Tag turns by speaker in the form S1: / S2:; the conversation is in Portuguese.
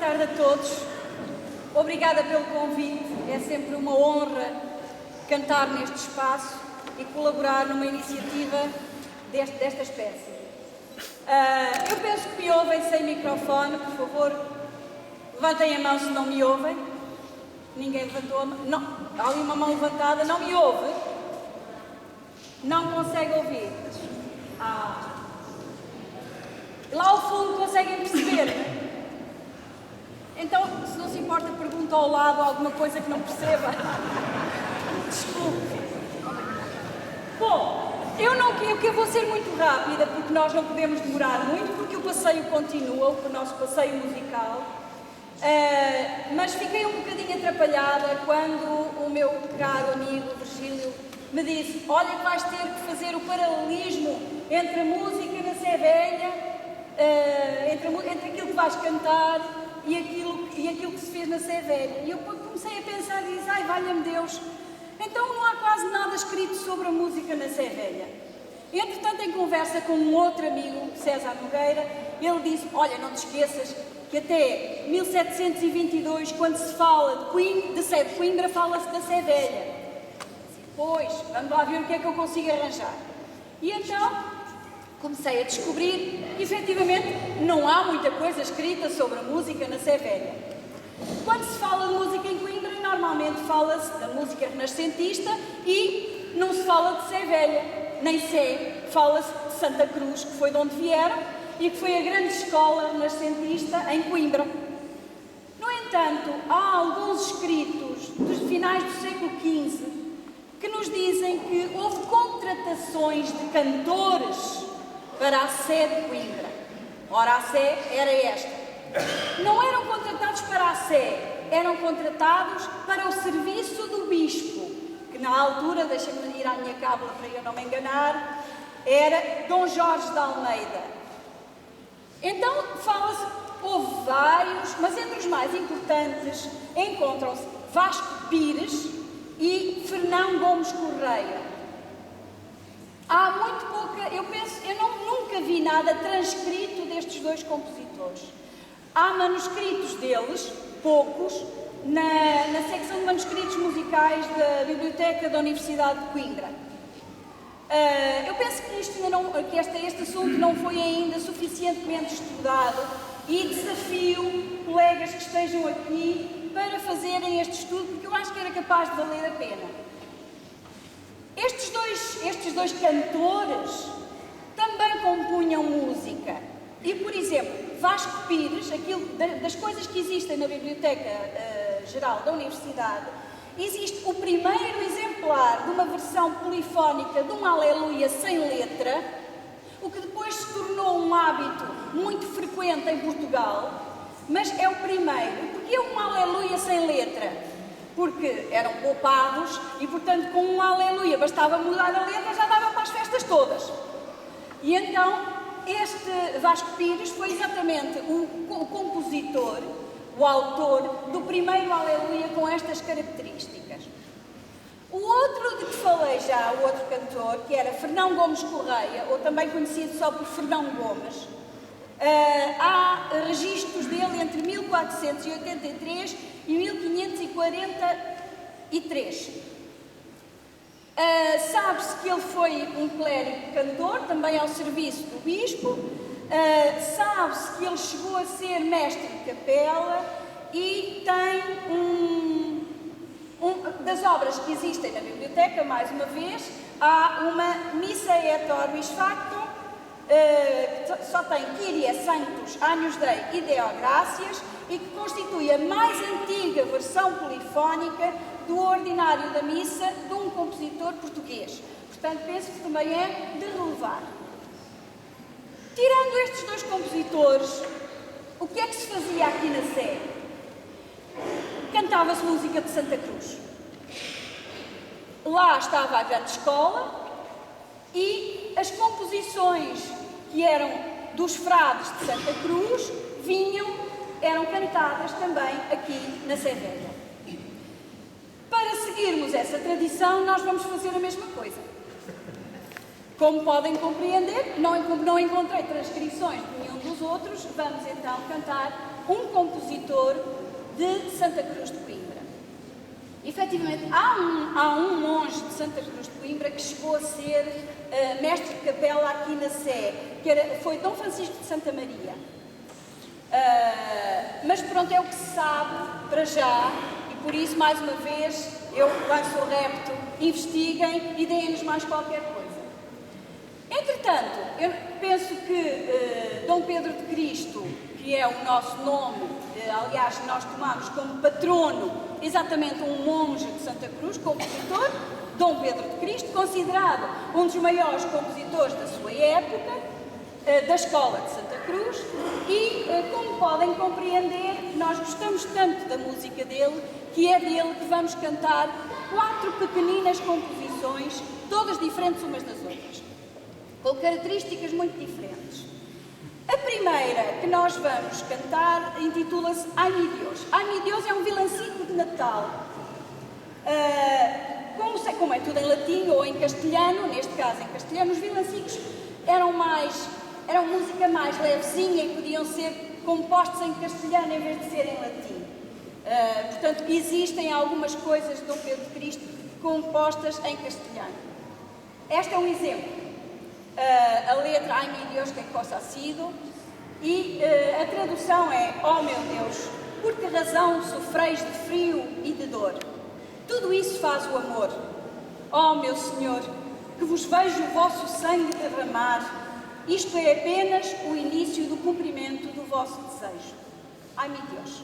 S1: tarde a todos. Obrigada pelo convite. É sempre uma honra cantar neste espaço e colaborar numa iniciativa desta espécie. Eu penso que me ouvem sem microfone, por favor, levantem a mão se não me ouvem. Ninguém levantou a mão. Não, há ali uma mão levantada, não me ouve? Não consegue ouvir? Lá ao fundo conseguem perceber? Então, se não se importa, pergunta ao lado alguma coisa que não perceba. Desculpe. Bom, eu vou ser muito rápida, porque nós não podemos demorar muito, porque o passeio continua, o nosso passeio musical. Mas fiquei um bocadinho atrapalhada quando o meu caro amigo Virgílio me disse: olha que vais ter que fazer o paralelismo entre a música na Sé Velha, entre aquilo que vais cantar e aquilo que se fez na Sé Velha. E eu comecei a pensar e disse: ai, valha-me Deus, então não há quase nada escrito sobre a música na Sé Velha. Entretanto, em conversa com um outro amigo, César Nogueira, ele disse: olha, não te esqueças que até 1722, quando se fala de Sé de Coimbra, fala-se da Sé Velha. Pois, vamos lá ver o que é que eu consigo arranjar. E então comecei a descobrir que, efetivamente, não há muita coisa escrita sobre a música na Sé Velha. Quando se fala de música em Coimbra, normalmente fala-se da música renascentista e não se fala de Sé Velha, nem Sé, fala-se de Santa Cruz, que foi de onde vieram e que foi a grande escola renascentista em Coimbra. No entanto, há alguns escritos dos finais do século XV que nos dizem que houve contratações de cantores para a Sé de Coimbra. Ora, a Sé era esta. Não eram contratados para a Sé, eram contratados para o serviço do bispo, que na altura, deixem-me ir à minha cábula para eu não me enganar, era Dom Jorge de Almeida. Então, fala-se, houve vários, mas entre os mais importantes encontram-se Vasco Pires e Fernão Gomes Correia. Há muito pouca, eu nunca vi nada transcrito destes dois compositores. Há manuscritos deles, poucos, na secção de manuscritos musicais da Biblioteca da Universidade de Coimbra. Eu penso que este assunto não foi ainda suficientemente estudado e desafio colegas que estejam aqui para fazerem este estudo, porque eu acho que era capaz de valer a pena. Estes dois cantores também compunham música. E, por exemplo, Vasco Pires, das coisas que existem na Biblioteca Geral da Universidade, existe o primeiro exemplar de uma versão polifónica de um Aleluia sem letra, o que depois se tornou um hábito muito frequente em Portugal, mas é o primeiro. Porque é um Aleluia sem letra? Porque eram poupados e, portanto, com um Aleluia bastava mudar a letra, já dava para as festas todas. E então, este Vasco Pires foi exatamente o compositor, o autor do primeiro Aleluia com estas características. O outro de que falei já, o outro cantor, que era Fernão Gomes Correia, ou também conhecido só por Fernão Gomes, há registros dele entre 1483 e 1543. Sabe-se que ele foi um clérigo cantor, também ao serviço do bispo. Sabe-se que ele chegou a ser mestre de capela e tem das obras que existem na biblioteca, mais uma vez, há uma Missa et Orbis Factum, que só tem Kyrie Sanctus, Agnus Dei e Deo Gratias, e que constitui a mais antiga versão polifónica do ordinário da missa de um compositor português. Portanto, penso que também é de relevar. Tirando estes dois compositores, o que é que se fazia aqui na Sé? Cantava-se música de Santa Cruz. Lá estava a grande escola e as composições que eram dos frades de Santa Cruz eram cantadas também aqui na Sé Velha. Para seguirmos essa tradição, nós vamos fazer a mesma coisa. Como podem compreender, não encontrei transcrições de nenhum dos outros, vamos então cantar um compositor de Santa Cruz de Coimbra. Efetivamente, há um monge de Santa Cruz de Coimbra que chegou a ser mestre de capela aqui na Sé, foi Dom Francisco de Santa Maria. Mas pronto, é o que se sabe para já, e por isso, mais uma vez, eu lanço o repto, investiguem e deem-nos mais qualquer coisa. Entretanto, eu penso que Dom Pedro de Cristo, que é o nosso nome, aliás, nós tomamos como patrono exatamente um monge de Santa Cruz, compositor, Dom Pedro de Cristo, considerado um dos maiores compositores da sua época, da escola de Santa Cruz, e como podem compreender, nós gostamos tanto da música dele, que é dele que vamos cantar 4 pequeninas composições, todas diferentes umas das outras, com características muito diferentes. A primeira que nós vamos cantar intitula-se Ai Mi Deus. Ai Mi Deus é um vilancico de Natal. Como é tudo em latim ou em castelhano, neste caso em castelhano, os vilancicos eram música mais levezinha e podiam ser compostos em castelhano em vez de ser em latim. Portanto, existem algumas coisas de Dom Pedro de Cristo compostas em castelhano. Este é um exemplo. A letra Ai Mi Deus, quem possa sido, e a tradução é: ó meu Deus, por que razão sofreis de frio e de dor? Tudo isso faz o amor. Ó meu Senhor, que vos vejo o vosso sangue derramar, isto é apenas o início do cumprimento do vosso desejo. Ai Mi Deus.